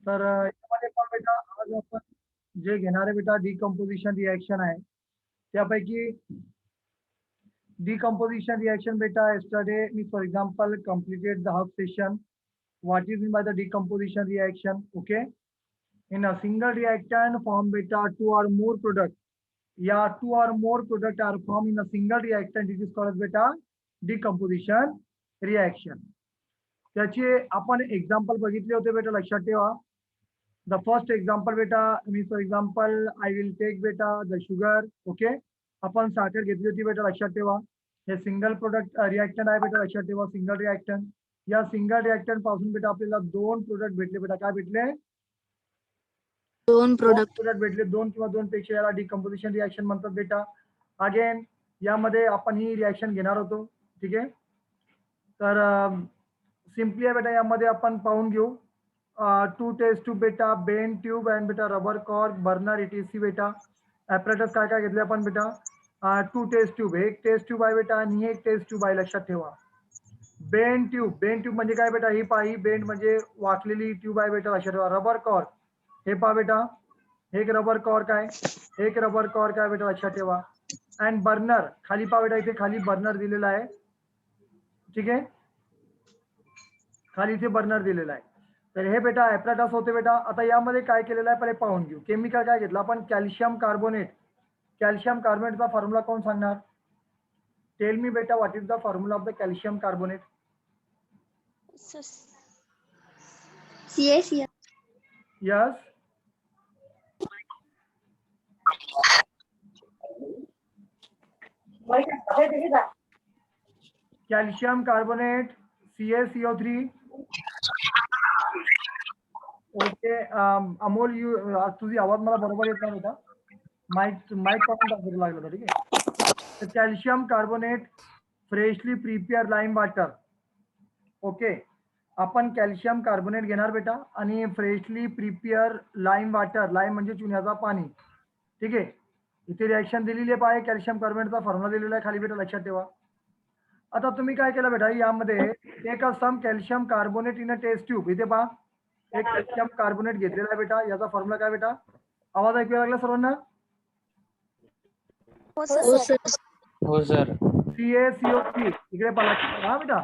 तर यामध्ये पण बेटा आज आपण जे घेणारे बेटा डिकम्पोजिशन रिएक्शन आहे त्यापैकी decomposition reaction beta yesterday me for example completed the half session. What is mean by the decomposition reaction? Okay, in a single reactant form beta two or more product, yeah, two or more product are formed in a single reactant. It is called as beta decomposition reaction. त्याचे आपण example बघितले होते बेटा, लक्षात ठेवा. The first example beta means for example I will take beta the sugar. Okay, आपण साखर घेतली होती बेटा, लक्षात ठेवा. हे सिंगल प्रोडक्ट रिएक्टंट आहे बेटा, लक्षात ठेवा. सिंगल रिएक्टंट, या सिंगल रिएक्टंट पासून बेटा आपल्याला दोन प्रोडक्ट भेटले बेटा. काय भेटले? दोन प्रोडक्ट भेटले. दोन किंवा दोन पेक्षा याला डिकम्पोजिशन रिएक्शन म्हणतात बेटा. अगेन यामध्ये आपण ही रिएक्शन घेणार होतो. ठीक आहे, तर सिम्पली आहे बेटा, यामध्ये आपण पाहून घेऊ. टू टेस्ट ट्यूब बेटा, बेन ट्यूब अँड बेटा रबर कॉर्क, बर्नर, ETC बेटा. ॲपरेटस काय काय घेतले आपण बेटा? टू टेस्ट ट्यूब, एक टेस्ट ट्यूब आहे बेटा आणि एक टेस्ट ट्यूब आहे, लक्षात ठेवा. बेन ट्यूब, बेन ट्यूब म्हणजे काय बेटा? ही पाही बेंड म्हणजे वाकलेली ट्यूब आहे बेटा, लक्षात ठेवा. रबर कॉर्क, हे पहा बेटा, एक रबर कॉर्क आहे, एक रबर कॉर्क आहे बेटा, लक्षात ठेवा. अँड बर्नर, खाली पहा बेटा, इथे खाली बर्नर दिलेला आहे. ठीक आहे, खाली इथे बर्नर दिलेला आहे. तर हे बेटा ॲपरेटस होते बेटा. आता यामध्ये काय केलेलं आहे पहिले पाहून घेऊ. केमिकल काय घेतलं आपण? Calcium carbonate. कॅल्शियम कार्बोनेटचा फॉर्म्युला कोण सांगणार? टेल मी बेटा, what is the formula of the calcium carbonate? CaCl. Yes, calcium carbonate CaCO3. Okay, Amol तुझी आवाज मला बरोबर येत नाही होता. माईक पासून टाकू लागलं होतं. ठीक आहे, तर calcium carbonate freshly prepare lime water. Okay, आपण कॅल्शियम कार्बोनेट घेणार बेटा आणि freshly prepare lime water. Lime म्हणजे चुन्याचा पाणी. ठीक आहे, इथे रिएक्शन दिलेली आहे पाहिजे. कॅल्शियम कार्बोनेटचा फॉर्म्युला दिलेला आहे खाली बेटा, लक्षात ठेवा. आता तुम्ही काय केलं बेटा, यामध्ये एक some calcium carbonate in a test tube. इथे पहा, एक कॅल्शियम कार्बोनेट घेतलेला आहे बेटा. याचा फॉर्म्युला काय बेटा? आवाज ऐकू लागला सर्वांना? हो सर. हो सर. CaCO3. इकडे पहा, हा बेटा.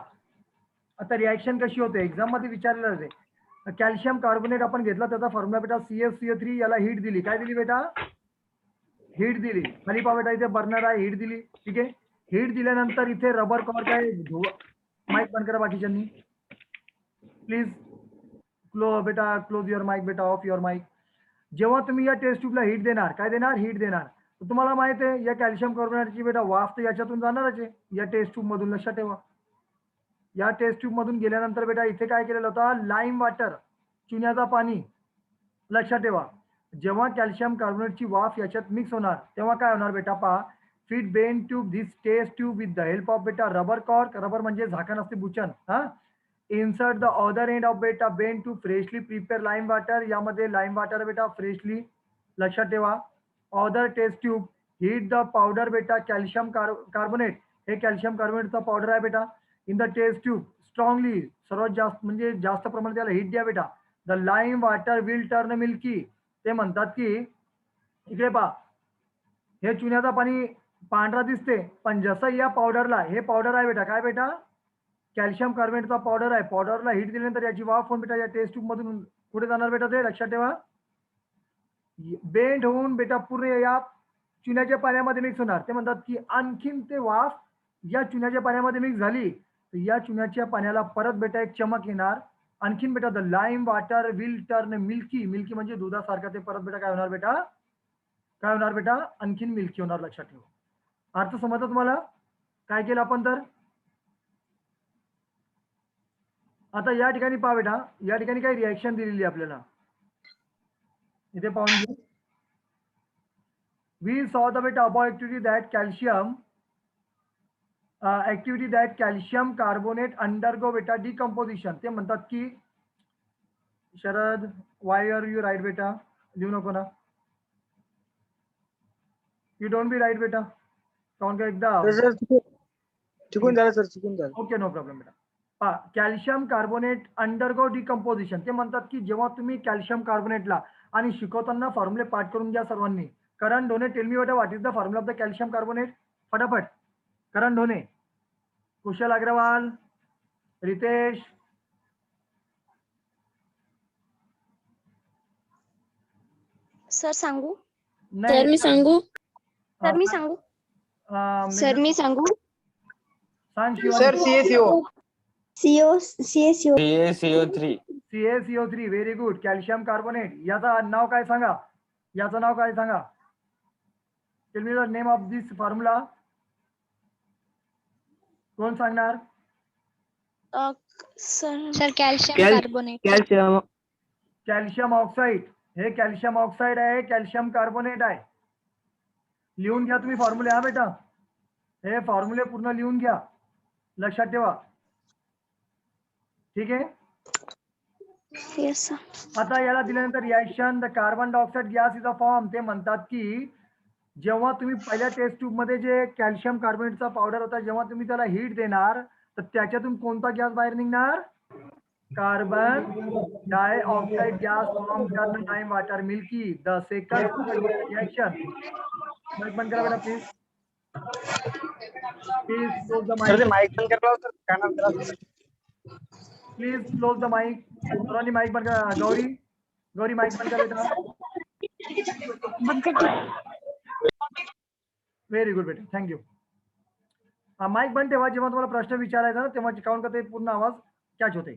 आता रिएक्शन कशी होते एक्झाम मध्ये विचारलेलं आहे. कॅल्शियम कार्बोनेट आपण घेतला, त्याचा फॉर्म्युला बेटा CaCO3. याला हीट दिली. काय दिली बेटा? हीट दिली. खाली पहा बेटा, इथे बर्नर आहे, हीट दिली. ठीक आहे, हीट दिल्यानंतर इथे रबर कॉर्क आहे. माईक बंद करा बाकीच्यांनी प्लीज. बेटा क्लोज युअर माईक बेटा, ऑफ युअर माईक. जेव्हा तुम्ही या टेस्ट ट्यूबला हीट देणार, काय देणार? हीट देणार. तर तुम्हाला माहित आहे या कॅल्शियम कार्बोनेटची बेटा वाफ तर याच्यातून जाणारच आहे, या टेस्ट ट्यूब मधून, लक्षात ठेवा. या टेस्ट ट्यूब मधून गेल्यानंतर बेटा इथे काय केलेलं होतं? लाईम वॉटर, चुन्याचा पाणी, लक्षात ठेवा. जेव्हा कॅल्शियम कार्बोनेटची वाफ याच्यात मिक्स होणार तेव्हा काय होणार बेटा? पहा, fit bent tube this test tube with the help of बेटा रबर कॉर्क. रबर म्हणजे झाकण असते, बुचन. हा, insert the other end of बेटा bent to freshly prepare lime water. यामध्ये लाईम वॉटर बेटा फ्रेशली, लक्षात ठेवा. Other test tube heat the powder बेटा कॅल्शियम कार्बोनेट. हे कॅल्शियम कार्बोनेटचा पावडर आहे बेटा. In the test tube strongly, सर्वात जास्त म्हणजे जास्त प्रमाणात त्याला हीट द्या बेटा. The lime water will turn milky. ते म्हणतात की इकडे पहा, हे चुन्याचा पाणी पांढरा दिसते, पण जसं या पावडरला, हे पावडर आहे बेटा, काय बेटा? कॅल्शियम कार्बोनेटचा पावडर आहे. पावडरला हीट दिल्यानंतर याची वाफ होऊन बेटा या टेस्ट ट्यूब मधून कुठे जाणार बेटा? ते लक्षात ठेवा. बेंड होऊन बेटा पूर्ण या चुन्याच्या पाण्यामध्ये मिक्स होणार. ते म्हणतात की आणखीन ते वाफ या चुन्याच्या पाण्यामध्ये मिक्स झाली तर या चुन्याच्या पाण्याला परत बेटा एक चमक येणार. आणखीन बेटा the lime water will turn milky. Milky म्हणजे दुधासारखं ते परत बेटा काय होणार बेटा? काय होणार बेटा? आणखीन मिल्की होणार, लक्षात ठेवा. अर्थ समजला तुम्हाला? काय केलं आपण तर? आता या ठिकाणी पहा बेटा, या ठिकाणी काही रिएक्शन दिलेली आपल्याला, इथे पाहून घेऊ. We saw the beta above activity that calcium carbonate undergo beta decomposition. ते म्हणतात की Sharad, why are you right बेटा? लिहू नको ना, you don't be right बेटा. काउंट का एकदा सर चुकून झालं सर, चुकून झालं. ओके, नो प्रॉब्लेम बेटा. Calcium carbonate undergo decomposition. ते म्हणतात की जेव्हा तुम्ही कॅल्शियम कार्बोनेटला, आणि शिकवताना फॉर्म्युले पाठ करून घ्या सर्वांनी. Karan Dhone, tell me what is the formula of the calcium carbonate. फटाफट. करण ढोणे, कुशल अग्रवाल, रितेश. सर सांगू? नाही सर मी सांगू? सर मी सांगू? सर मी सांगू? सांग sir Shivangi. CaCO3. CaCO3. Very good. Calcium carbonate. याचं नाव काय सांगा? याचं नाव काय सांगा? Tell me the name of this formula. कोण सांगणार? Sir calcium carbonate. Calcium oxide. हे कॅल्शियम ऑक्साईड आहे, कॅल्शियम कार्बोनेट आहे. लिहून घ्या तुम्ही फॉर्म्युले. हा बेटा, हे फॉर्म्युले पूर्ण लिहून घ्या, लक्षात ठेवा. ठीक आहे. Yes sir. आता याला दिल्यानंतर reaction the carbon dioxide gas is a form. ते म्हणतात की जेव्हा तुम्ही पहिल्या टेस्ट ट्यूब मध्ये जे कॅल्शियम कार्बोनेटचा पावडर होता, जेव्हा तुम्ही त्याला हीट देणार तर त्याच्यातून कोणता गॅस बाहेर निघणार? कार्बन डायऑक्साइड गॅस फॉर्म करना time water milky. The second reaction. Mike बंद करा बेटा please. Please close the mike. माइक बंद करा. Please close the mike. सर्वांनी माइक बंद करा. गौरी, गौरी माइक बंद कर बेटा. व्हेरी गुड बेटा, थँक्यू. माइक बंद ठेवा. जेव्हा तुम्हाला प्रश्न विचारायचा ना तेव्हा काउंट करते पूर्ण आवाज कॅच होते.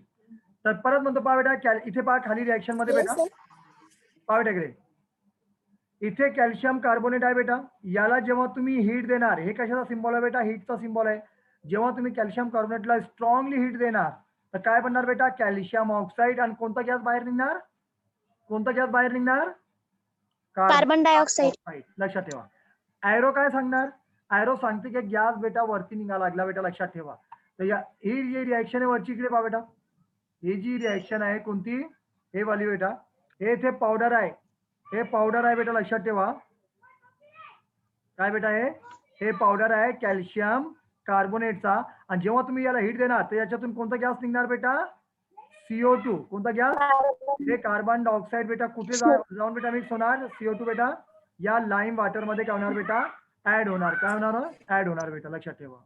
तर परत म्हणतो पहा बेटा, इथे पहा खाली रिएक्शन मध्ये बेटा, पहा बेटा इकडे. इथे कॅल्शियम कार्बोनेट आहे बेटा. याला जेव्हा तुम्ही हीट देणार, हे कशाचा सिम्बॉल आहे बेटा? हीटचा सिम्बॉल आहे. जेव्हा तुम्ही कॅल्शियम कार्बोनेटला स्ट्रॉंगली हीट देणार तर काय बनणार बेटा? Calcium oxide. आणि कोणता गॅस बाहेर निघणार? कोणता गॅस बाहेर निघणार? Carbon dioxide. लक्षात ठेवा. ॲरो काय सांगणार? ॲरो सांगते की गॅस बेटा वरती निघा लागला बेटा, लक्षात ठेवा. तर ही जी रिएक्शन आहे वरची, इकडे पहा बेटा, ही जी रिएक्शन आहे कोणती? हे वाली बेटा. हे इथे पावडर आहे, हे पावडर आहे बेटा, लक्षात ठेवा. काय बेटा? हे पावडर आहे कॅल्शियम कार्बोनेटचा. आणि जेव्हा तुम्ही याला हीट देणार तर याच्यातून कोणता गॅस निघणार बेटा? CO2. कोणता गॅस? हे कार्बन डायऑक्साईड बेटा कुठे जाऊन बेटा मिक्स होणार? CO2 बेटा या लाईम वॉटर मध्ये काय होणार बेटा? ऍड होणार. काय होणार? ऍड होणार बेटा, लक्षात ठेवा.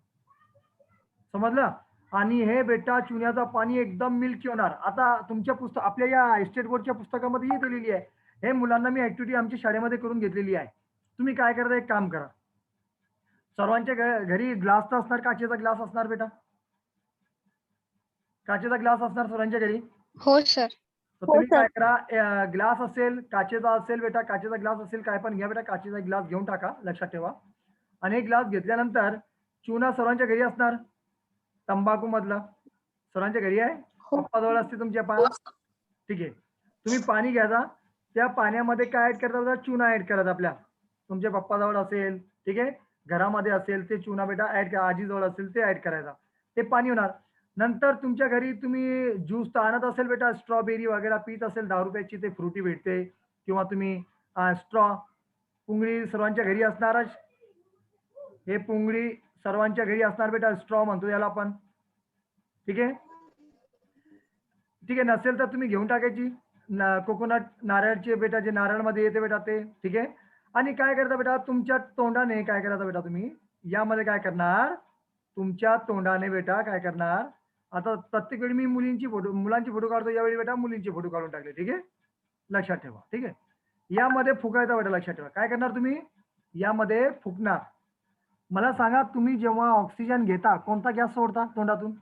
समजलं? आणि हे बेटा चुन्याचं पाणी एकदम मिल्की होणार. आता तुमच्या आपल्या या स्टेट बोर्डच्या पुस्तकामध्ये ही दिलेली आहे. हे मुलांना मी ऍक्टिव्हिटी आमच्या शाळेमध्ये करून घेतलेली आहे. तुम्ही काय करता? एक काम करा. सर्वांच्या घरी ग्लास तर असणार, काचेचा ग्लास असणार बेटा. काचेचा ग्लास असणार सर्वांच्या घरी. हो सर. तर तुम्ही काय करा, ग्लास असेल, काचेचा असेल बेटा, काचेचा ग्लास असेल, काय पण घ्या बेटा, काचेचा ग्लास घेऊन टाका, लक्षात ठेवा. आणि एक ग्लास घेतल्यानंतर चुना सर्वांच्या घरी असणार, तंबाखू मधला सर्वांच्या घरी आहे. पप्पाजवळ असते तुमच्या ठीक आहे. तुम्ही पाणी घ्यायचा, त्या पाण्यामध्ये काय ऍड करता? चुना ऍड करायचा. आपल्या तुमच्या पप्पाजवळ असेल, ठीक आहे, घरामध्ये असेल ते चुना बेटा ऍड करा. आजीजवळ असेल ते ऍड करायचा. ते पाणी होणार. नंतर तुमच्या घरी तुम्ही ज्यूस तर आणत असेल बेटा, स्ट्रॉबेरी वगैरे पीत असेल, 10 रुपयाची ते फ्रुटी भेटते, किंवा तुम्ही पुंगळी सर्वांच्या घरी असणारच. हे पुंगळी सर्वांच्या घरी असणार बेटा, स्ट्रॉ म्हणतो याला आपण. ठीक आहे, ठीक आहे. नसेल तर तुम्ही घेऊन टाकायची कोकोनट, नारळचे बेटा, जे नारळमध्ये येते बेटा ते. ठीक आहे. आणि काय करता बेटा? तुमच्या तोंडाने काय करायचं बेटा? तुम्ही यामध्ये काय करणार? तुमच्या तोंडाने बेटा काय करणार? आता प्रत्येक वेळी मी मुलांची फोटो काढतो, यावेळी बेटा मुलींचे फोटो काढून टाकले. ठीक आहे, लक्षात ठेवा. ठीक आहे. यामध्ये फुकायचा बेटा, लक्षात ठेवा. काय करणार तुम्ही? यामध्ये फुकणार. मला सांगा, तुम्ही जेव्हा ऑक्सिजन घेता कोणता गॅस सोडता तोंडातून?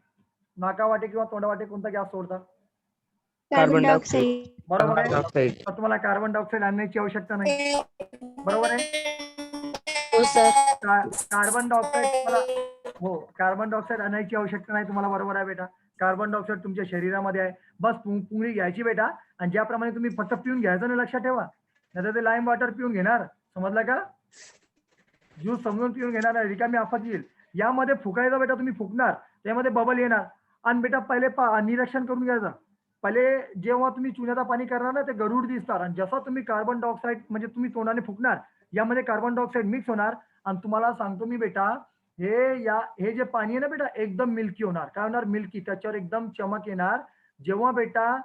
नाकावाटे किंवा तोंडावाटे कोणता गॅस सोडता? Carbon dioxide. बरोबर आहे. तुम्हाला कार्बन डायऑक्साईड आणण्याची आवश्यकता नाही, बरोबर आहे? हो सर. कार्बन डायऑक्साईड हो, कार्बन डायऑक्साईड आणायची आवश्यकता नाही तुम्हाला, बरोबर आहे बेटा. कार्बन डायऑक्साईड तुमच्या शरीरामध्ये आहे. बस पुंगळी घ्यायची बेटा, आणि ज्याप्रमाणे तुम्ही फक्त पिऊन घ्यायचं नाही, लक्षात ठेवा. नाही ते लाईम वॉटर पिऊन घेणार, समजलं का? ज्यूस समजून पिऊन घेणार आहे, रिकामी आफत येईल. यामध्ये फुकायचा बेटा, तुम्ही फुकणार, त्यामध्ये बबल येणार. आणि बेटा पहिले निरीक्षण करून घ्यायचं. पहिले जेव्हा तुम्ही चुन्याचं पाणी करणार ना, ते गरुड दिसणार. आणि जसा तुम्ही कार्बन डायऑक्साईड म्हणजे तुम्ही तोंडाने फुकणार, यामध्ये कार्बन डायऑक्साईड मिक्स होणार. आणि तुम्हाला सांगतो मी बेटा, हे जे पाणी आहे ना बेटा एकदम मिल्की होणार. काय होणार? मिल्की. त्याच्यावर एकदम चमक येणार. जेव्हा बेटा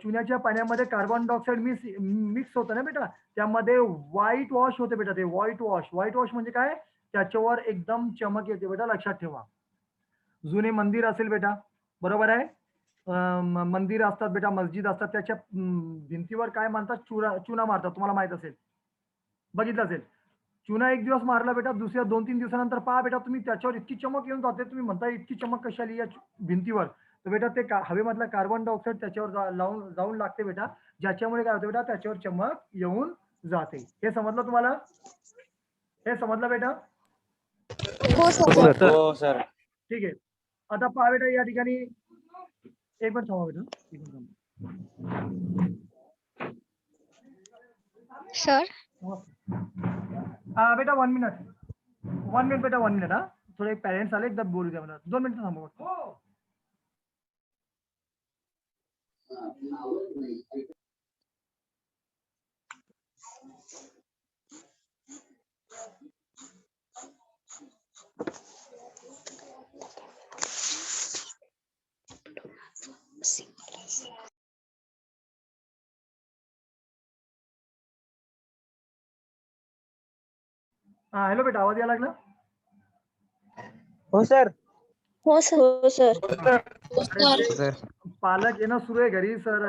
चुन्याच्या पाण्यामध्ये कार्बन डायऑक्साईड मिक्स होतं ना बेटा, त्यामध्ये व्हाईट वॉश होते बेटा. ते व्हाईट वॉश. व्हाईट वॉश म्हणजे काय? त्याच्यावर एकदम चमक येते बेटा, लक्षात ठेवा. जुने मंदिर असेल बेटा, बरोबर आहे. मंदिर असतात बेटा, मस्जिद असतात, त्याच्या भिंतीवर काय मानतात? चुना मारतात. तुम्हाला माहित असेल, बघितलं असेल. चुना एक दिवस मारला बेटा, दुसऱ्या 2-3 दिवसानंतर पहा बेटा तुम्ही, त्याच्यावर इतकी चमक येऊन जाते. तुम्ही म्हणता इतकी चमक कशी आली या भिंतीवर? तर बेटा ते हवेमधला कार्बन डायऑक्साईड त्याच्यावर जाऊन लागते बेटा, ज्याच्यामुळे काय होतं बेटा, त्याच्यावर चमक येऊन जाते. हे समजलं तुम्हाला? हे समजलं बेटा? हो सर. हो सर. ठीक आहे. आता पहा बेटा या ठिकाणी एक मिनिट थांबा बेटा, एक मिनिट थांबा. सर बेटा 1 मिनिट बेटा, 1 मिनिट. थोडे पेरेंट्स आले, एकदा बोलू द्या मला. 2 मिनिटं थांबा फक्त. हॅलो बेटा, आवाज यायला लागला? हो सर. हो सर. पालक येणं सुरू आहे घरी सर.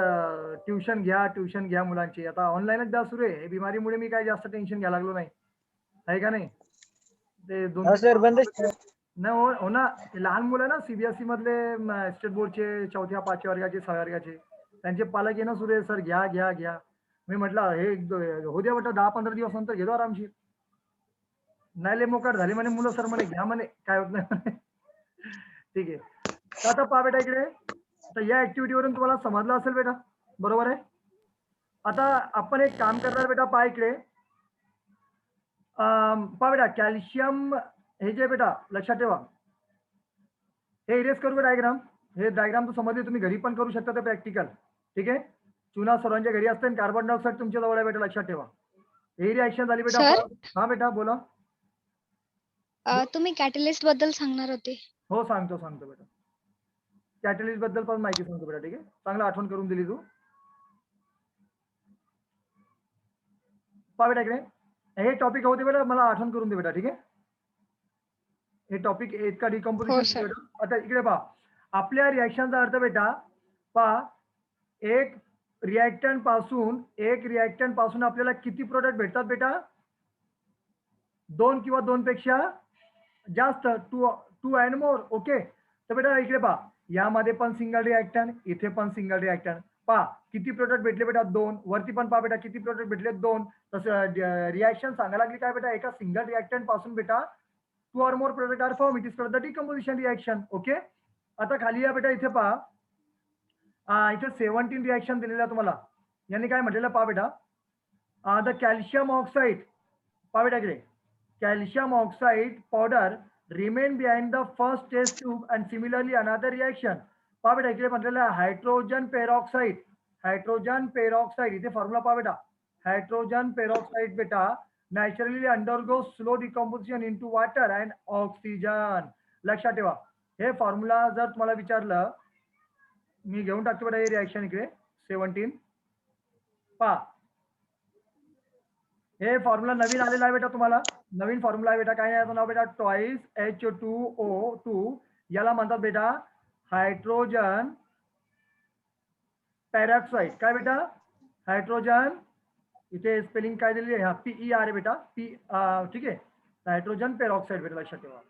ट्युशन घ्या मुलांची. आता ऑनलाईनच द्या सुरू आहे. बिमारीमुळे मी काय जास्त टेन्शन घ्यायला लागलो नाही, आहे का नाही? ते सर बंद नाही हो ना. ते लहान मुलं ना, सीबीएसई मधले, स्टेट बोर्डचे 4थ्या 5व्या वर्गाचे 6व्या वर्गाचे, त्यांचे पालक येणं सुरू आहे. सर घ्या. मी म्हटलं हे हो द्या म्हटलं, 10-15 दिवस नंतर घेतो आरामशीर. नाही लय मोकाट झाली म्हणे मुलं सर, म्हणे घ्या म्हणे, काय होत नाही म्हणे. ठीक आहे. तर आता पहा बेटा इकडे, आता या ऍक्टिव्हिटीवरून तुम्हाला समजलं असेल बेटा, बरोबर आहे. आता आपण एक काम करणार बेटा, पहा इकडे. पहा बेटा, कॅल्शियम हे जे बेटा लक्षात ठेवा, हे इरेज करू डायग्राम. हे डायग्राम तर समजले, तुम्ही घरी पण करू शकता ते प्रॅक्टिकल. ठीक आहे. चुना सर्वांच्या घरी असते, कार्बन डायऑक्साईड तुमच्या जवळ आहे बेटा, लक्षात ठेवा. हे रिॲक्शन झाली बेटा. सर? हा बेटा बोला. तुम्ही कॅटलिस्ट बद्दल सांगणार होते. हो सांगतो बेटा. कॅटलिस्ट बद्दल पण माहिती सांगतो बेटा. ठीक आहे, चांगलं आठवण करून दिली तू. पहा बेटा इकडे, हे टॉपिक होते बेटा, मला आठवण करून दे बेटा. ठीक आहे, हे टॉपिक इतका हो डिकम्पोजिशन. सर. आता इकडे पहा, आपल्या रिॲक्शनचा अर्थ बेटा पहा, एक रिॲक्टंट पासून आपल्याला किती प्रोडक्ट भेटतात बेटा? 2 किंवा 2 पेक्षा जास्त, 2 अँड मोर. ओके. तर बेटा इकडे पहा, यामध्ये पण सिंगल रिॲक्टंट, इथे पण सिंगल रिॲक्टंट. पहा किती प्रोडक्ट भेटले बेटा? 2. वरती पण पहा बेटा किती प्रोडक्ट भेटले? 2. तसं रिॲक्शन सांगायला लागली काय बेटा, एका सिंगल रिॲक्टंट पासून बेटा 2 or more product are formed. It is called the decomposition reaction. Okay. आता खाली या बेटा, इथे पहा, इथे 17 रिॲक्शन दिलेल्या तुम्हाला. यांनी काय म्हटलेलं पहा बेटा, द कॅल्शियम ऑक्साईड. पहा बेटा इकडे, calcium oxide powder remain behind the first test tube and similarly another reaction. पहा बेटा इकडे म्हटलेलं आहे हायड्रोजन पेरॉक्साईड. इथे फॉर्म्युला पहा बेटा, हायड्रोजन पेरॉक्साईड बेटा naturally undergo slow decomposition into water and oxygen. लक्षात ठेवा, हे फॉर्म्युला जर तुम्हाला विचारलं, मी घेऊन टाकतो बेटा हे रिॲक्शन इकडे 17. पहा हे फॉर्म्युला नवीन आलेला आहे बेटा, तुम्हाला नवीन फॉर्म्युला आहे बेटा. काय आहे याचं नाव बेटा? Twice H2O2. याला म्हणतात बेटा हायड्रोजन पेरॉक्साईड. काय बेटा? हायड्रोजन, इथे स्पेलिंग काय दिलेली आहे? PER आहे बेटा, ठीक आहे. हायड्रोजन पेरॉक्साईड बेटा, लक्षात ठेवा.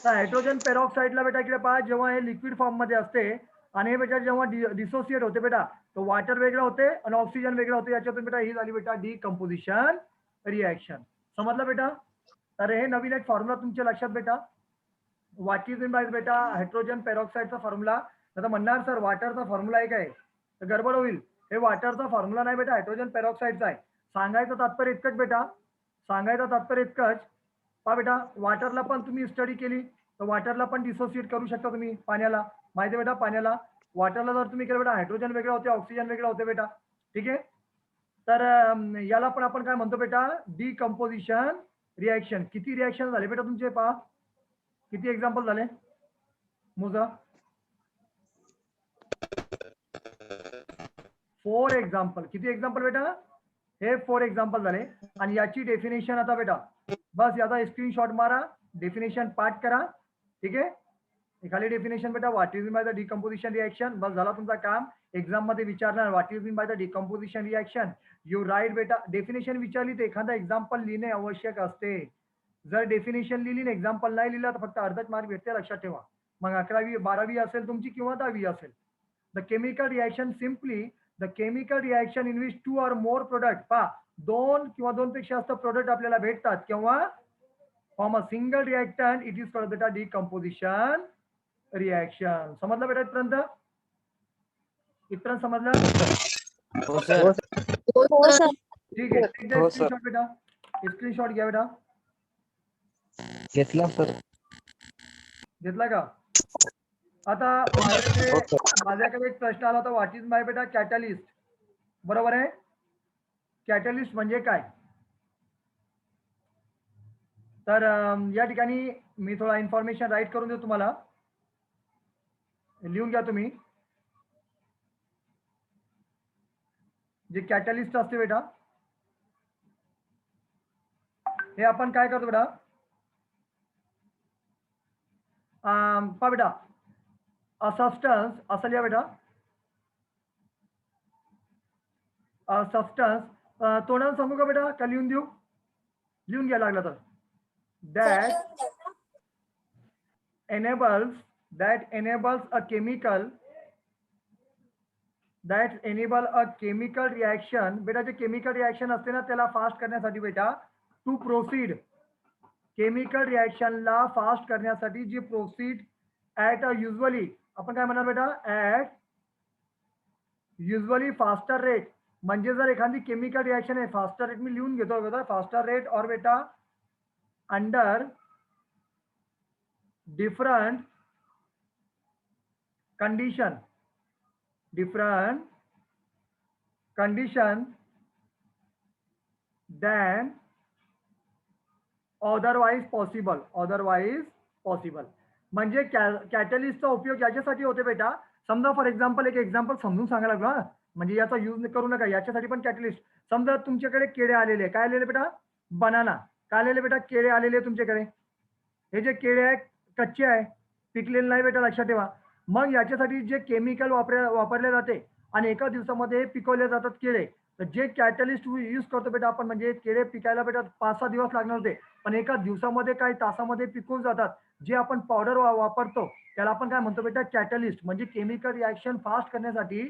तर हायड्रोजन पेरॉक्साईडला बेटा इकडे पहा, जेव्हा हे लिक्विड फॉर्म मध्ये असते आणि हे बेटा जेव्हा डिसोसिएट होते बेटा, तो वॉटर वेगळं होते आणि ऑक्सिजन वेगळं होते. याच्यातून बेटा ही झाली बेटा डिकम्पोजिशन रिॲक्शन. समजलं बेटा? तर हे नवीन एक फॉर्म्युला तुमच्या लक्षात बेटा. व्हॉट इज इन बाय बेटा हायड्रोजन पेरॉक्साईडचा फॉर्म्युला. आता म्हणणार सर वॉटरचा फॉर्म्युला आहे काय? तर गडबड होईल. हे वॉटरचा फॉर्म्युला नाही बेटा, हायड्रोजन पेरॉक्साईडचा आहे. सांगायचं तात्पर्य इतकंच बेटा, पहा बेटा, वॉटरला पण तुम्ही स्टडी केली तर वॉटरला पण डिसोसिएट करू शकता तुम्ही पाण्याला. माहिती आहे बेटा, पाण्याला वॉटरला जर तुम्ही केलं बेटा, हायड्रोजन वेगळं होते, ऑक्सिजन वेगळं होते बेटा. ठीक आहे. तर याला पण आपण काय म्हणतो बेटा? Decomposition reaction. किती रिॲक्शन झाले बेटा तुमचे? पहा किती एक्झाम्पल झाले, मोजा. 4 एक्झाम्पल. किती एक्झाम्पल बेटा? हे 4 एक्झाम्पल झाले. आणि याची डेफिनेशन आता बेटा बस याचा स्क्रीनशॉट मारा, डेफिनेशन पाठ करा. ठीक आहे. खाली डेफिनेशन बेटा what is mean by the decomposition reaction. बस झाला तुमचा काम. एक्झाम मध्ये विचारणार what is mean by the decomposition reaction. You write बेटा. डेफिनेशन विचारली तर एखादा एक्झाम्पल लिहिणे आवश्यक असते. जर डेफिनेशन लिहिली ना एक्झाम्पल नाही लिहिला तर फक्त अर्धाच मार्क भेटते, लक्षात ठेवा. मग 11वी 12वी असेल तुमची किंवा 10वी असेल. The chemical reaction simply the chemical reaction in which 2 or more product. पहा 2 किंवा 2 पेक्षा जास्त प्रोडक्ट आपल्याला भेटतात किंवा form a single reactant. It is called बेटा डिकम्पोजिशन रिॲक्शन. समजलं बेटा इथपर्यंत? इथपर्यंत समजलं? हो सर. हो सर. ठीक आहे. हो, सर. स्क्रीनशॉट बेटा, स्क्रीनशॉट घ्या बेटा. घेतला सर. घेतला का? आता हो, माझ्याकडे एक प्रश्न आला होता. व्हॉट इज माय बेटा कॅटलिस्ट. बरोबर आहे. कॅटलिस्ट म्हणजे काय? तर या ठिकाणी मी थोडा इन्फॉर्मेशन राईट करून देतो तुम्हाला, लिहून घ्या तुम्ही. जे कॅटलिस्ट असते बेटा हे आपण काय करतो बेटा, पहा बेटा अ सबस्टन्स असं लिहा बेटा. सबस्टन्स तोंडाने सांगू का बेटा का लिहून देऊ? लिहून घ्या लागला तर. That enables a chemical reaction. बेटा जे केमिकल रिॲक्शन असते ना त्याला फास्ट करण्यासाठी बेटा टू प्रोसीड. केमिकल रिॲक्शनला फास्ट करण्यासाठी जी प्रोसीड ॲट अ युजली आपण काय म्हणणार बेटा, ॲट युजली फास्टर रेट. म्हणजे जर एखादी केमिकल रिॲक्शन आहे फास्टर रेट मी लिहून घेतो बेटा, फास्टर रेट और बेटा under different condition than otherwise possible. म्हणजे कॅटलिस्टचा उपयोग याच्यासाठी होते बेटा. समजा फॉर एक्झाम्पल एक एक्झाम्पल समजून सांगायला लागलो हा, म्हणजे याचा यूज करू नका. याच्यासाठी पण कॅटलिस्ट. समजा तुमच्याकडे केळे आलेले, काय आलेले बेटा, बनाना. काय आलेले बेटा, केळे आलेले तुमच्याकडे. हे जे केळे आहे कच्चे आहे, पिकलेले नाही बेटा, लक्षात ठेवा. मग याच्यासाठी जे केमिकल वापरले जाते आणि एका दिवसामध्ये पिकवले जातात केळे. तर जे कॅटलिस्ट यूज करतो बेटा आपण, म्हणजे केळे पिकायला बेटा 5-6 दिवस लागणार होते पण एका दिवसामध्ये काही तासामध्ये पिकून जातात. जे आपण पावडर वापरतो त्याला आपण काय म्हणतो बेटा, कॅटलिस्ट. म्हणजे केमिकल रिॲक्शन फास्ट करण्यासाठी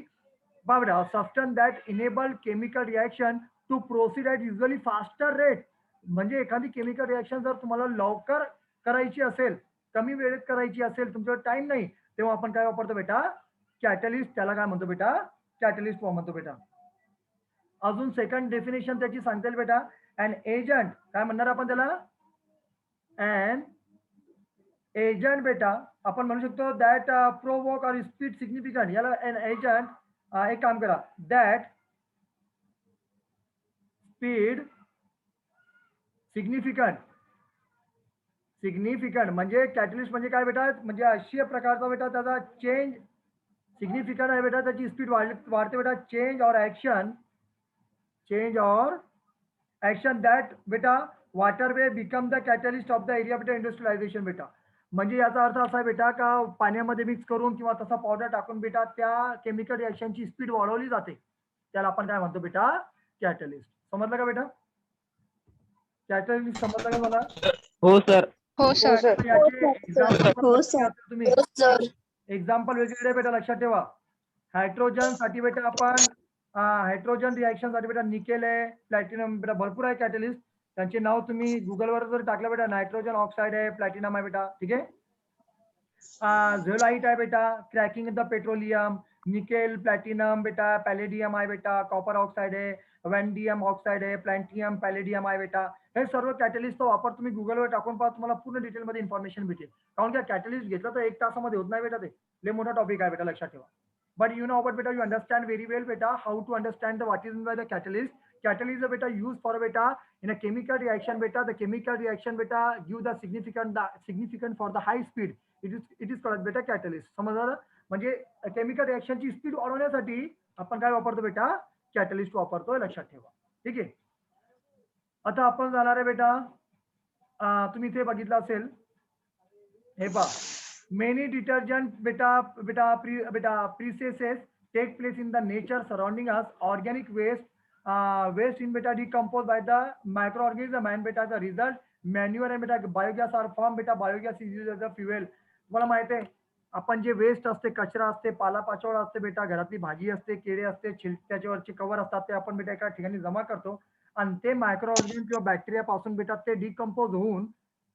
बेटा substance that enable chemical reaction to proceed at usually faster rate. म्हणजे एखादी केमिकल रिॲक्शन जर तुम्हाला लवकर करायची असेल, कमी वेळेत करायची असेल, तुमच्याकडे टाइम नाही, तेव्हा आपण काय वापरतो बेटा, कॅटलिस्ट. त्याला काय म्हणतो बेटा, कॅटलिस्ट म्हणतो बेटा. अजून सेकंड डेफिनेशन त्याची सांगता येईल बेटा. अन एजंट, काय म्हणणार आपण त्याला, अन एजंट बेटा आपण म्हणू शकतो दॅट प्रोवोक और स्पीड सिग्निफिकंट. याला एन एजंट, एक काम करा, दॅट स्पीड सिग्निफिकंट म्हणजे कॅटलिस्ट म्हणजे काय बेटा, म्हणजे अशा प्रकारचा बेटा त्याचा चेंज सिग्निफिकंट आहे बेटा, त्याची स्पीड वाढते बेटा. चेंज और ऍक्शन दॅट बेटा water way become the catalyst of the area बेटा इंडस्ट्रियलायझेशन बेटा. म्हणजे याचा अर्थ असा आहे बेटा का पाण्यामध्ये मिक्स करून किंवा तसा पावडर टाकून बेटा त्या केमिकल रिॲक्शनची स्पीड वाढवली जाते. त्याला आपण काय म्हणतो बेटा, कॅटलिस्ट. समजलं का बेटा? कॅटलिस्ट समजलं का मला? हो सर. हो सर. तुम्ही एक्झाम्पल वेगवेगळे बेटा लक्षात ठेवा. हायड्रोजन साठी बेटा आपण हायड्रोजन रिॲक्शन साठी बेटा निकेल आहे, प्लॅटिनम बेटा भरपूर आहे कॅटलिस्ट. त्यांचे नाव तुम्ही गुगलवर जर टाकलं बेटा, नायट्रोजन ऑक्साईड आहे, प्लॅटिनम आहे बेटा. ठीक आहे. झोलाइट आहे बेटा, cracking the petroleum. Nickel, platinum बेटा, पॅलेडियम आहे बेटा, कॉपर ऑक्साईड आहे, वॅन्डियम ऑक्साईड आहे, प्लॅटिनम, पॅलेडियम आहे बेटा. हे सर्व कॅटलिस्टचा वापर तुम्ही गुगलवर टाकून पहा, तुम्हाला पूर्ण डिटेलमध्ये इन्फॉर्मेशन भेटेल. कारण की कॅटलिस्ट घेतलं तर 1 तासामध्ये होत नाही बेटा, ते लय मोठा टॉपिक आहे बेटा, लक्षात ठेवा. बट यू नो अबाउट बेटा, यू अंडरस्टँड व्हेरी वेल बेटा how to understand the what is mean by the catalyst. catalyst beta used for beta in a chemical reaction beta. The chemical reaction beta give the significant for the high speed. It is called beta catalyst. समजलं? म्हणजे chemical रिएक्शनची speed वाढवण्यासाठी आपण काय वापरतो बेटा? Catalyst वापरतोय, लक्षात ठेवा. ठीक आहे. आता आपण जाणार आहे बेटा, तुम्ही इथे बघितलं असेल, हे पहा, मेनी डिटर्जंट बेटा processes take place in the nature surrounding us. Organic waste in beta decomposed by the microorganism and beta the result manure and beta biogas are formed. Beta biogas is used as a fuel. तुम्हाला माहिती आहे, आपण जे waste असते, कचरा असते, पालापाचोळा असते बेटा, घरातली भाजी असते, केळी असते, त्याच्यावरचे कवर असतात, ते आपण बेटा एका ठिकाणी जमा करतो आणि ते मायक्रोऑर्गॅनिझम किंवा बॅक्टेरिया पासून बेटा ते डिकम्पोज होऊन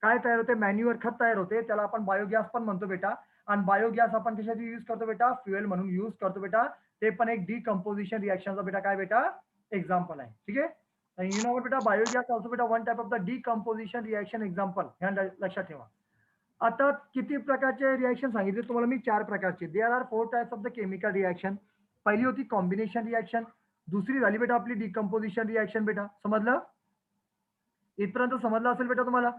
काय तयार होते? मॅन्युअर, खत तयार होते. त्याला आपण बायोगॅस पण म्हणतो बेटा. आणि बायोगॅस आपण कशासाठी यूज करतो बेटा? फ्युएल म्हणून यूज करतो बेटा. ते पण एक डिकम्पोजिशन रिएक्शनचा बेटा काय बेटा? एक्झाम्पल आहे. ठीक आहे. यू नो बेटा, बायोगॅस ऑल्सो बेटा one type of the decomposition reaction example. ह्या लक्षात ठेवा. आता किती प्रकारचे रिएक्शन सांगितले तुम्हाला मी? 4 प्रकारचे. There are 4 types of the chemical reaction. पहिली होती कॉम्बिनेशन रिएक्शन, दुसरी झाली बेटा आपली डिकम्पोजिशन रिएक्शन बेटा. समजलं? इथपर्यंत समजलं असेल बेटा तुम्हाला?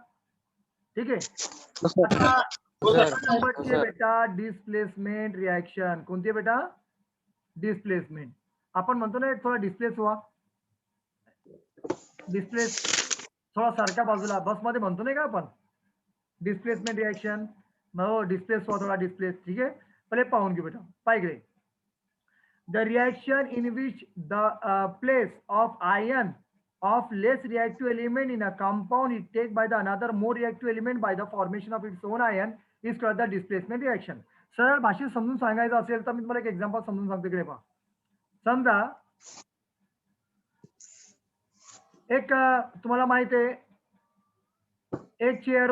ठीक आहे. आता नंबरची बेटा डिस्प्लेसमेंट रिएक्शन. कोणती बेटा? डिस्प्लेसमेंट. आपण म्हणतो ना थोडा डिस्प्लेस व्हा, डिस्प्लेस थोडा सारख्या बाजूला, बस मध्ये म्हणतो नाही का आपण डिस्प्लेसमेंट रिएक्शन? हो, डिस्प्लेस व्हा थोडा, डिस्प्लेस. ठीक आहे. पहिले पाहून घेऊ बेटा. पाहिजे the reaction in which the place of ion of less reactive element in a compound is taken by the another more reactive element by the formation of its own ion is called the displacement reaction. सरळ भाषेत समजून सांगायचं असेल तर मी तुम्हाला एक example समजून सांगतो. इकडे पहा. समजा एक तुम्हाला माहित आहे, एक चेअर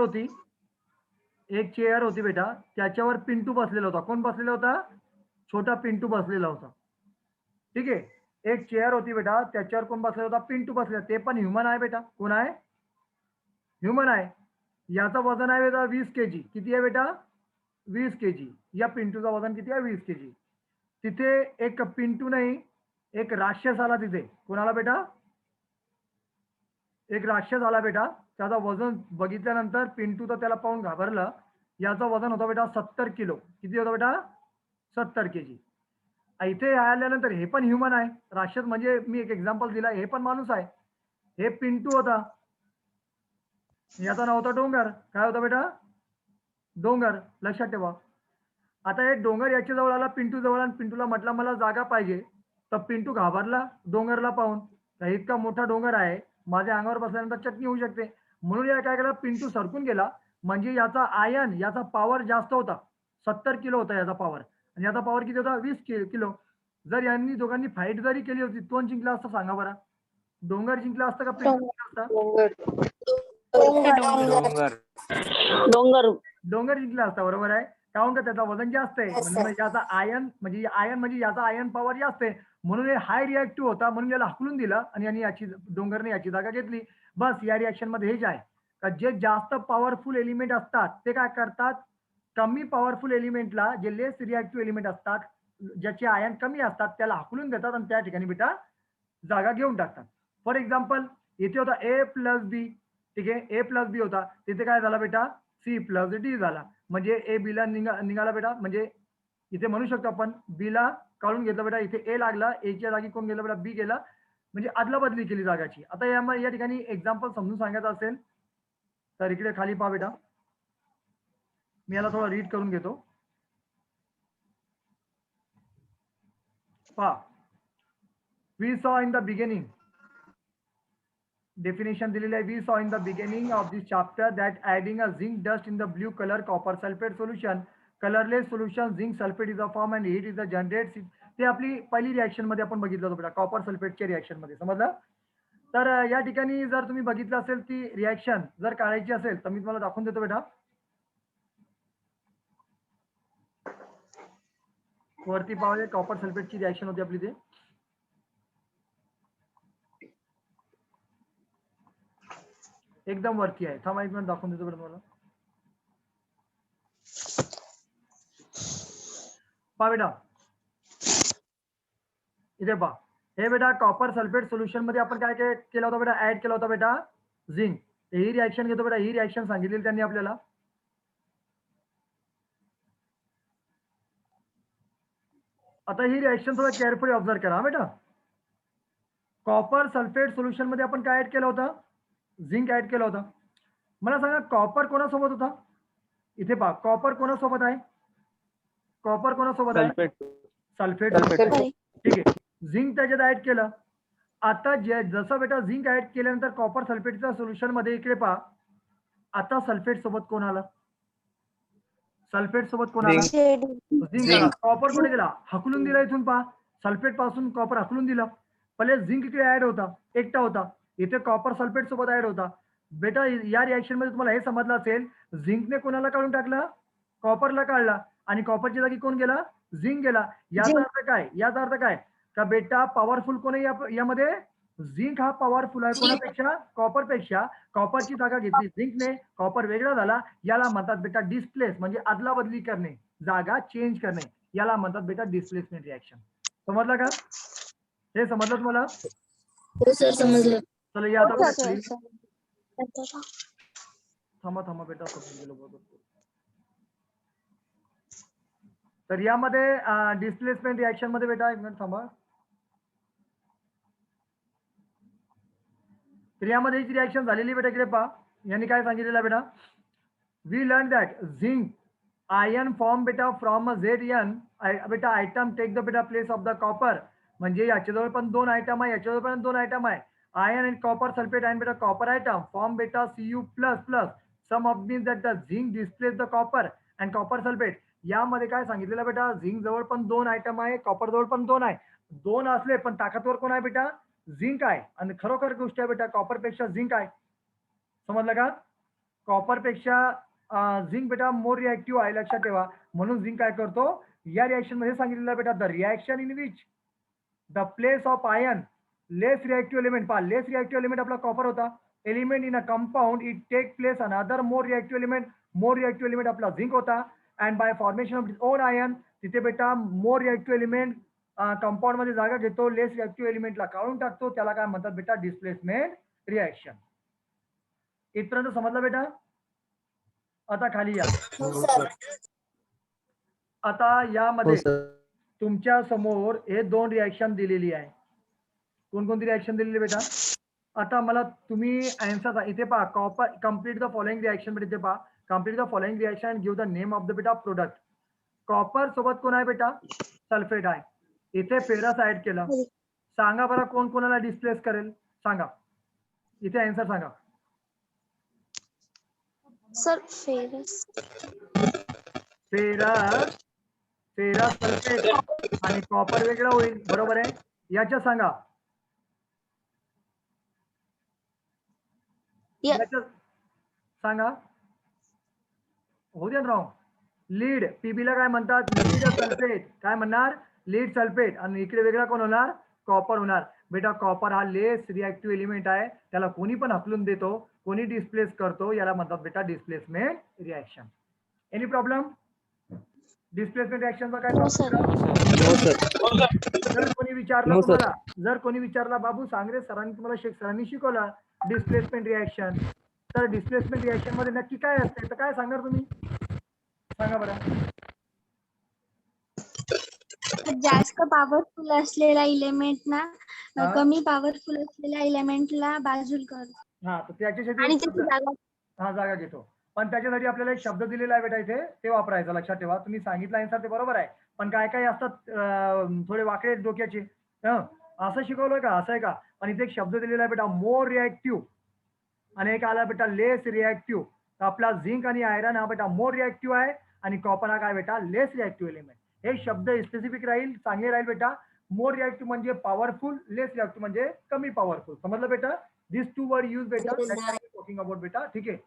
होती बेटा, त्याच्यावर पिंटू बसलेला होता. कोण बसलेला होता? छोटा पिंटू बसलेला होता. ठीक आहे. एक चेअर होती बेटा, त्याच्यावर कोण बसलेला होता? पिंटू बसलेला. ते पण ह्युमन आहे बेटा. कोण आहे? ह्युमन आहे. याचं वजन आहे बेटा 20 kg. किती आहे बेटा? 20 kg. या पिंटूचं वजन किती आहे? 20 kg. तिथे एक पिंटू नाही, एक राक्षस आला तिथे. कोणाला बेटा? एक राक्षस आला बेटा. त्याचं वजन बघितल्यानंतर पिंटू तर त्याला पाहून घाबरला. याचं वजन होतं बेटा 70 किलो. किती होतं बेटा? 70 kg. इथे आल्यानंतर हे पण ह्युमन आहे. राक्षस म्हणजे मी एक एक्झाम्पल दिला, हे पण माणूस आहे. हे पिंटू होता. याचा नाव होता डोंगर. काय होता बेटा? डोंगर. लक्षात ठेवा. आता हे डोंगर याच्या जवळ आला पिंटू जवळ, आणि पिंटूला म्हटलं मला जागा पाहिजे. तर पिंटू घाबरला डोंगरला पाहून. इतका मोठा डोंगर आहे, माझ्या अंगावर बसल्यानंतर चटणी होऊ शकते. म्हणून या काय केलं? पिंटू सरकून गेला. म्हणजे याचा आयन, याचा पॉवर जास्त होता. 70 किलो होता याचा पॉवर, आणि याचा पॉवर किती होता? 20 किलो. जर यांनी दोघांनी फाईट जरी केली होती, कोण जिंकला असता सांगा बरं? डोंगर जिंकला असता का पिंटू जिंकला असता? डोंगर जिंकला असता. बरोबर आहे. काहून का? त्याचा वजन जास्त आहे, म्हणून याचा आयन म्हणजे याचा आयन पॉवर जास्त आहे, म्हणून हे हाय रिएक्टिव्ह होता, म्हणून याला हकलून दिला आणि याची डोंगरने याची जागा घेतली. बस या रिएक्शन मध्ये हेच आहे का जे जास्त पॉवरफुल एलिमेंट असतात ते काय करतात? कमी पॉवरफुल एलिमेंटला, जे लेस रिएक्टिव्ह एलिमेंट असतात, ज्याचे आयन कमी असतात, त्याला हकलून देतात आणि त्या ठिकाणी बेटा जागा घेऊन टाकतात. फॉर एक्झाम्पल इथे होता A+B. ठीक आहे. A+B होता, तिथे काय झाला बेटा? C+D झाला. म्हणजे ए बी ला निघाला बेटा. म्हणजे इथे म्हणू शकतो आपण बी ला काढून घेतलं बेटा, इथे ए लागला, एच्या जागी कोण गेलं बेटा? बी गेला. म्हणजे अदला बदली केली जागाची. आता या ठिकाणी एक्झाम्पल समजून सांगायचं असेल तर इकडे खाली पहा बेटा, मी याला थोडा रीड करून घेतो. पहा, we saw in the beginning, definition दिलेली आहे. We saw in the beginning of this chapter that adding a zinc dust in the blue color copper sulfate solution, colorless solution zinc sulfate is a form and heat is the generate. ते आपली पहिली reaction मध्ये आपण बघितलं होतं बेटा, copper सल्फेटच्या reaction मध्ये. समजलं? तर या ठिकाणी जर तुम्ही बघितलं असेल ती रिएक्शन जर काढायची असेल तर मी तुम्हाला दाखवून देतो बेटा. वरती पाहूया, कॉपर सल्फेटची रिएक्शन होती आपली. ते एकदम वरती आहे. थांबा एक मिनिट, दाखवून देतो बेटा तुम्हाला. पहा बेटा, इथे पहा, हे बेटा कॉपर सल्फेट सोल्युशन मध्ये आपण काय काय केला होता बेटा, ऍड केला होता बेटा झिंक. ही रिॲक्शन घेतो बेटा, ही रिॲक्शन सांगितलेली त्यांनी आपल्याला. आता ही रिॲक्शन थोडं केअरफुली ऑब्झर्व करा बेटा. कॉपर सल्फेट सोल्युशन मध्ये आपण काय ऍड केलं होतं, झिंक ऍड केलं होतं. मला सांगा कॉपर कोणासोबत होता, इथे पहा कॉपर कोणासोबत आहे, कॉपर कोणासोबत आहे, सल्फेट. सल्फेट. सल्फेट. ठीक आहे, झिंक त्याच्यात ऍड केलं. आता जसं बेटा झिंक ऍड केल्यानंतर कॉपर सल्फेटच्या सोल्युशन मध्ये इकडे पहा, आता सल्फेट सोबत कोण आला, सल्फेट सोबत कोण आला, झिंक आला. कॉपर कुठे गेला, हकलून दिला इथून पहा, सल्फेट पासून कॉपर हकलून दिलं. पहिले झिंक इकडे ऍड होता, एकटा होता, इथे कॉपर सल्फेट सोबत ऍड होता. बेटा या रिॲक्शन मध्ये तुम्हाला हे समजलं असेल, झिंकने कोणाला काढून टाकलं, कॉपरला काढला, आणि कॉपरच्या जागी कोण गेला, झिंक गेला. याचा अर्थ काय, याचा अर्थ काय का बेटा पॉवरफुल कोण आहे यामध्ये, झिंक हा पॉवरफुल आहे कोणापेक्षा, कॉपरपेक्षा. कॉपरची जागा घेतली झिंकने, कॉपर वेगळा झाला. याला म्हणतात बेटा डिस्प्लेस, म्हणजे अदला बदली करणे, जागा चेंज करणे, याला म्हणतात बेटा डिस्प्लेसमेंट रिॲक्शन. समजलं का, हे समजलं तुम्हाला. हो सर समजलं. चला या आता हो, बेटा सर. खाली. थांबा थांबा बेटा, समजून गेलो बरोबर. तर यामध्ये डिस्प्लेसमेंट रिॲक्शन मध्ये बेटा एक मिनिट थांबा. तर यामध्ये ही रिॲक्शन झालेली बेटा, इकडे पहा यांनी काय सांगितलेलं बेटा, we learn that zinc ion form बेटा फ्रॉम अ Zn बेटा आयटम टेक द बेटा प्लेस ऑफ द कॉपर. म्हणजे याच्याजवळ पण दोन आयटम आहे, याच्याजवळ पण दोन आयटम आहे, ion and copper sulphate and बेटा कॉपर आयटम फॉर्म बेटा Cu plus plus some of means that the zinc displace the copper and copper sulphate. यामध्ये काय सांगितलेलं बेटा, झिंक जवळ पण दोन आयटम आहे, कॉपर जवळ पण दोन आहे. दोन असले पण ताकदवर कोण आहे बेटा, झिंक आहे. आणि खरोखर गोष्ट आहे बेटा, कॉपर पेक्षा झिंक आहे. समजलं का, कॉपर पेक्षा झिंक बेटा मोर रिॲक्टिव्ह आहे, लक्षात ठेवा. म्हणून झिंक काय करतो, या रिॲक्शन मध्ये सांगितलेलं बेटा, the reaction in which the place of ion less reactive element. पहा लेस रिॲक्टिव्ह एलिमेंट आपला कॉपर होता, element in a compound it take place another more reactive element. More reactive element आपला झिंक होता, and by formation of its own ion, तिथे बेटा मोर reactive element compound मध्ये जागा घेतो, लेस रिॲक्टिव्ह एलिमेंटला काढून टाकतो, त्याला काय म्हणतात बेटा, डिस्प्लेसमेंट रिॲक्शन. इथपर्यंत समजलं बेटा. आता खाली या. आता यामध्ये तुमच्या समोर हे दोन रिॲक्शन दिलेली आहे. कोणकोणती रिॲक्शन दिलेली बेटा, आता मला तुम्ही आन्सर इथे पहा, copper complete the following reaction बेटा, इथे पहा complete the following reaction and give the name of the बेटा प्रोडक्ट. कॉपर सोबत कोण आहे बेटा, सल्फेट आहे. इथे फेरस ऍड केलं. सांगा बरं कोण कोणाला डिस्प्लेस करेल, सांगा इथे आन्सर सांगा. Sir ferrous. Ferrous, ferrous sulphate आणि कॉपर वेगळा होईल, बरोबर आहे. याच्या सांगा, याच्या सांगा, हो द्या राव. लीड, पीबीला काय म्हणतात, लीड सल्फेट, काय म्हणणार, लीड सल्फेट. आणि इकडे वेगळा कोण होणार, कॉपर होणार. बेटा कॉपर हा लेस रिॲक्टिव्ह एलिमेंट आहे, त्याला कोणी पण हकलून देतो, कोणी डिस्प्लेस करतो, याला म्हणतात बेटा displacement reaction. Any problem, displacement रिॲक्शनचा काय जर कोणी विचारलं तुम्हाला, जर कोणी विचारला बाबू सांग रे, सरांनी तुम्हाला सरांनी शिकवलं डिस्प्लेसमेंट रिॲक्शन, तर डिस्प्लेसमेंट रिॲक्शन मध्ये नक्की काय असते, तर काय सांगणार तुम्ही, सांगा बरं. जास्त पॉवरफुल असलेला एलिमेंट ना कमी पॉवरफुल असलेल्या एलिमेंटला बाजूला करतो. हा, तर त्याच्यासाठी आणि त्याची जागा हा जागा घेतो. पण त्याच्यासाठी आपल्याला एक शब्द दिलेला आहे बेटा इथे, ते वापरायचं, लक्षात ठेवा. तुम्ही सांगितलं आन्सर ते बरोबर आहे, पण काय काय असतात थोडे वाकडे डोक्याचे, असं शिकवलंय का, असं आहे का. पण इथे एक शब्द दिलेला आहे बेटा, मोर रिॲक्टिव्ह, आणि एक आला बेटा लेस रिॲक्टिव्ह. तर आपला झिंक आणि आयरन हा बेटा मोर रिॲक्टिव्ह आहे, आणि कॉपर हा काय बेटा लेस रिॲक्टिव्ह एलिमेंट. हे शब्द स्पेसिफिक राहील, चांगले राहील बेटा. मोर रिॲक्टिव्ह म्हणजे पॉवरफुल, लेस रिॲक्टिव्ह म्हणजे कमी पॉवरफुल. समजलं बेटा, दिस टू वर्ड यूज बेटा टॉकिंग अबाउट बेटा. ठीक आहे.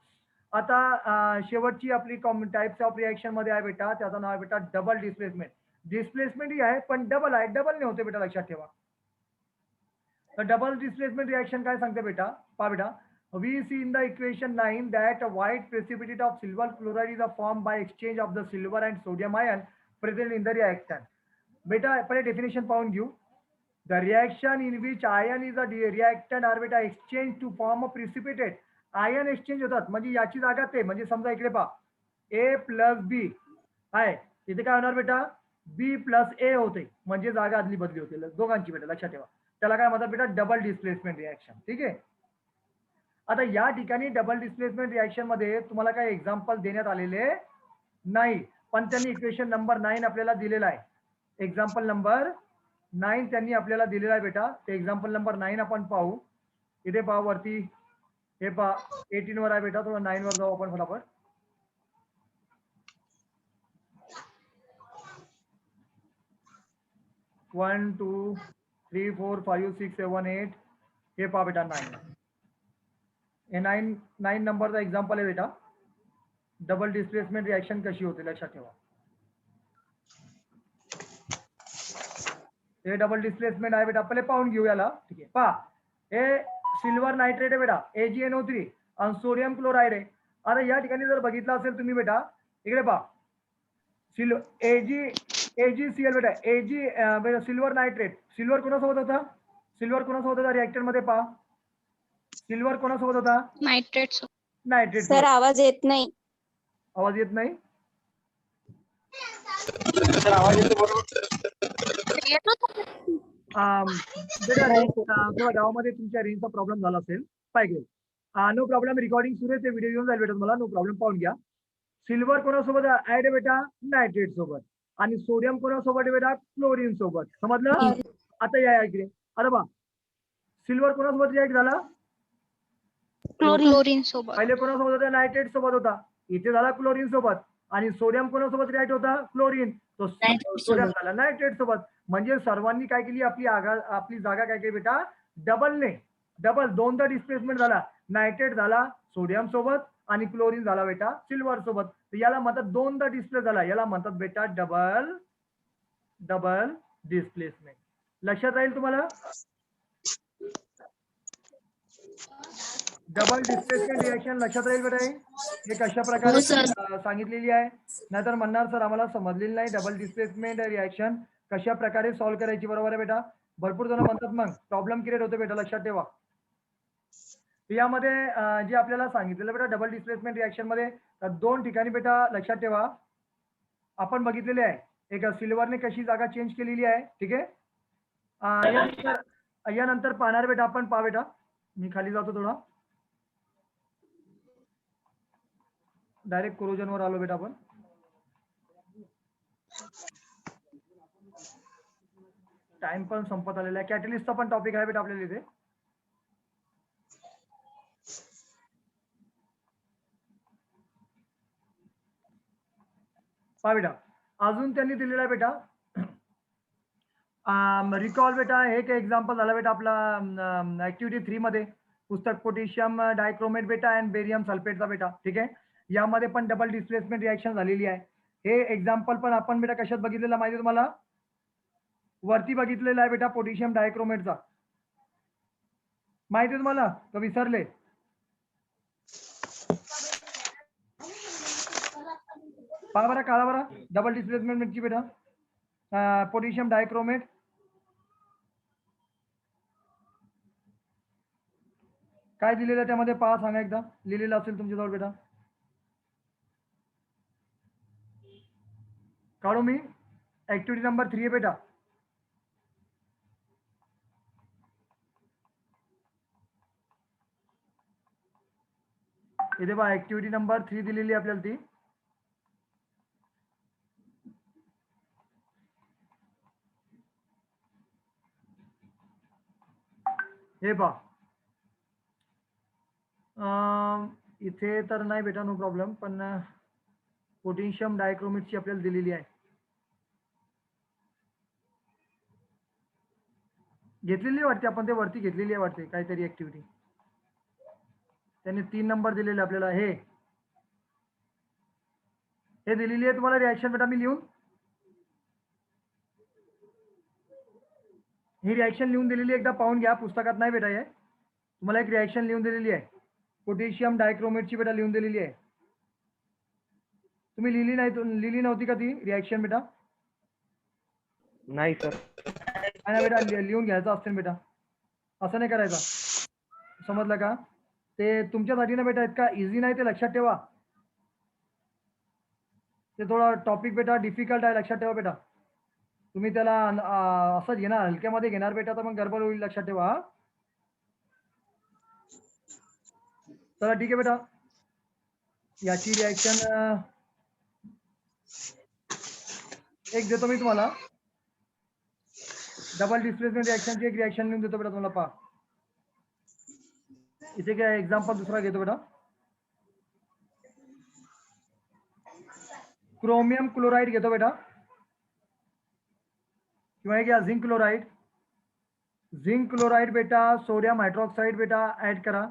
आता शेवटची आपली टाइप्स ऑफ रिॲक्शन मध्ये आहे बेटा, त्याचं नाव आहे बेटा डबल डिस्प्लेसमेंट. डिस्प्लेसमेंट ही आहे पण डबल आहे, डबल नाही होते बेटा, लक्षात ठेवा. तर डबल डिस्प्लेसमेंट रिॲक्शन काय सांगते बेटा, पहा बेटा, we see in the equation 9 that a white precipitate of silver chloride is formed by exchange of the silver and sodium ion present in the reaction. बेटा पहिले डेफिनेशन पाहून घेऊ. The reaction in which ion is a reactant are beta exchange to form a precipitate. Ion exchange होतात म्हणजे याची जागा ते म्हणजे समजा इकडे पहा A प्लस बी आहे इथे काय होणार बेटा B प्लस A होते म्हणजे जागा आदली बदली होते दोघांची बेटा लक्षात ठेवा त्याला काय म्हणतात बेटा डबल डिस्प्लेसमेंट रिएक्शन ठीक आहे. आता या ठिकाणी डबल डिस्प्लेसमेंट रिएक्शन मध्ये तुम्हाला काही एक्झाम्पल देण्यात आलेले नाही पण त्यांनी इक्वेशन नंबर 9 आपल्याला दिलेला आहे एक्झाम्पल नंबर 9 त्यांनी आपल्याला दिलेला आहे बेटा ते एक्झाम्पल नंबर 9 आपण पाहू इथे पहा वरती हे पहा 18 वर आहे बेटा थोडं 9 वर जाऊ आपण फटाफट. वन 2 3 4 5 6 7 8 हे पहा बेटा 9 हे 9 नंबरचा एक्झाम्पल आहे बेटा डबल डिस्प्लेसमेंट रिएक्शन कशी होते लक्षात ठेवा. हे डबल डिस्प्लेसमेंट आहे बेटा पहिले पाहून घेऊ याला ठीक आहे पहा हे सिल्वर नायट्रेट आहे बेटा AgNO3 आणि सोडियम क्लोराईड आहे. आता या ठिकाणी जर बघितलं असेल तुम्ही बेटा इकडे पहा AgCl बेटा बेटा सिल्वर नायट्रेट सिल्वर कोणासोबत होता रिएक्टर मध्ये पहा सिल्वर कोणासोबत होता नायट्रेट सर आवाज येत नाही. आवाज येत नाही सर आवाज येतो बरोबर. बेटा गावामध्ये तुमच्या रेंजचा प्रॉब्लेम झाला असेल पाहिजे नो प्रॉब्लेम रेकॉर्डिंग सुरू आहे ते व्हिडिओ येऊन जाईल बेटा तुम्हाला नो प्रॉब्लेम पाहून घ्या. सिल्वर कोणासोबत ऍड आहे बेटा नायट्रेट सोबत आणि सोडियम कोणासोबत आहे बेटा क्लोरीन सोबत समजलं. आता या इकडे आता पहा सिल्वर कोणासोबत रिॲक्ट झाला क्लोरीन सोबत पहिले कोणासोबत होता नायट्रेट सोबत होता इथे झाला क्लोरीन सोबत आणि सोडियम कोणासोबत रिॲक्ट होता क्लोरीन तो सोडियम झाला नायट्रेट सोबत म्हणजे सर्वांनी काय केली आपली जागा काय केली बेटा डबल दोनदा डिस्प्लेसमेंट झाला नायट्रेट झाला सोडियम सोबत आणि क्लोरीन झाला बेटा सिल्वर सोबत तर याला म्हणतात दोनदा डिस्प्ले झाला याला म्हणतात बेटा डबल डिस्प्लेसमेंट लक्षात राहील तुम्हाला. डबल डिस्प्लेसमेंट रिएक्शन लक्षात राहील बेटा हे कशा प्रकारे सांगितलेली आहे नाहीतर म्हणणार सर आम्हाला समजलेली नाही डबल डिस्प्लेसमेंट रिएक्शन कशा प्रकारे सॉल्व्ह करायची बरोबर आहे बेटा भरपूर जण म्हणतात मग प्रॉब्लेम क्रिएट होते बेटा लक्षात ठेवा. यामध्ये जे आपल्याला सांगितलेलं बेटा डबल डिस्प्लेसमेंट रिएक्शन मध्ये दोन ठिकाणी बेटा लक्षात ठेवा आपण बघितलेले आहे एक सिल्वरने कशी जागा चेंज केलेली आहे ठीक आहे. यानंतर पाहणार बेटा आपण पहा बेटा मी खाली जातो थोडा डायरेक्ट कोरोजन वर आलो बेटा आपण टाइम पण संपत आलेला आहे कॅटलिस्टचा पण टॉपिक आहे बेटा आपल्याला इथे पहा बेटा अजून त्यांनी दिलेला आहे बेटा रिकॉल बेटा हे काय एक्झाम्पल झाला बेटा आपला ऍक्टिव्हिटी 3 मध्ये पुस्तक पोटॅशियम डायक्रोमेट बेटा अँड बेरियम सल्फेटचा बेटा ठीक आहे यामध्ये पण डबल डिस्प्लेसमेंट रिएक्शन झालेली आहे. हे एक्झाम्पल पण आपण बेटा कशात बघितलेला माहिती तुम्हाला वरती बघितलेला आहे बेटा पोटॅशियम डायक्रोमेटचा माहिती तुम्हाला का विसरले पहा बरं काळा बरं डबल डिस्प्लेसमेंटची बेटा पोटॅशियम डायक्रोमेट काय दिलेलं त्यामध्ये पहा सांगा एकदा लिहिलेलं असेल तुमच्याजवळ बेटा काढू मी ऍक्टिव्हिटी नंबर 3 आहे बेटा इथे पहा ऍक्टिव्हिटी नंबर 3 दिलेली आपल्याला ती हे पहा इथे तर नाही बेटा नो प्रॉब्लेम पण पोटॅशियम डायक्रोमेटची आपल्याला दिलेली आहे घेतलेली वाटते आपण ते वरती घेतलेली आहे वाटते काहीतरी ऍक्टिव्हिटी त्यांनी 3 नंबर दिलेले आपल्याला हे दिलेली आहे तुम्हाला रिएक्शन बेटा मी लिहून ही रिएक्शन लिहून दिलेली एकदा पाहून घ्या पुस्तकात नाही बेटा हे तुम्हाला एक रिएक्शन लिहून दिलेली आहे पोटॅशियम डायक्रोमेटची बेटा लिहून दिलेली आहे तुम्ही लिहिली नव्हती का ती रिएक्शन बेटा नाही सर नाही बेटा लिहून घ्यायचं असते बेटा, असं नाही करायचं, समजलं का? ते तुमच्यासाठी ना बेटा इतका इझी नाही, ते लक्षात ठेवा. ते थोडा टॉपिक बेटा डिफिकल्ट आहे, लक्षात ठेवा बेटा. तुम्ही त्याला असंच घेणार, हलक्यामध्ये घेणार बेटा, तर मग गडबड होईल, लक्षात ठेवा. हा? चला ठीक आहे बेटा, याची रिॲक्शन एक देतो मी तुम्हाला. डबल डिस्प्लेसमेंट रिॲक्शनची एक रिॲक्शन लिहून देतो बेटा तुम्हाला. पहा इथे काय एक्झाम्पल दुसरा घेतो बेटा. क्रोमियम क्लोराइड घेतो बेटा, किंवा हे घ्या झिंक क्लोराइड. झिंक क्लोराइड बेटा सोडियम हायड्रॉक्साइड बेटा ऍड करा.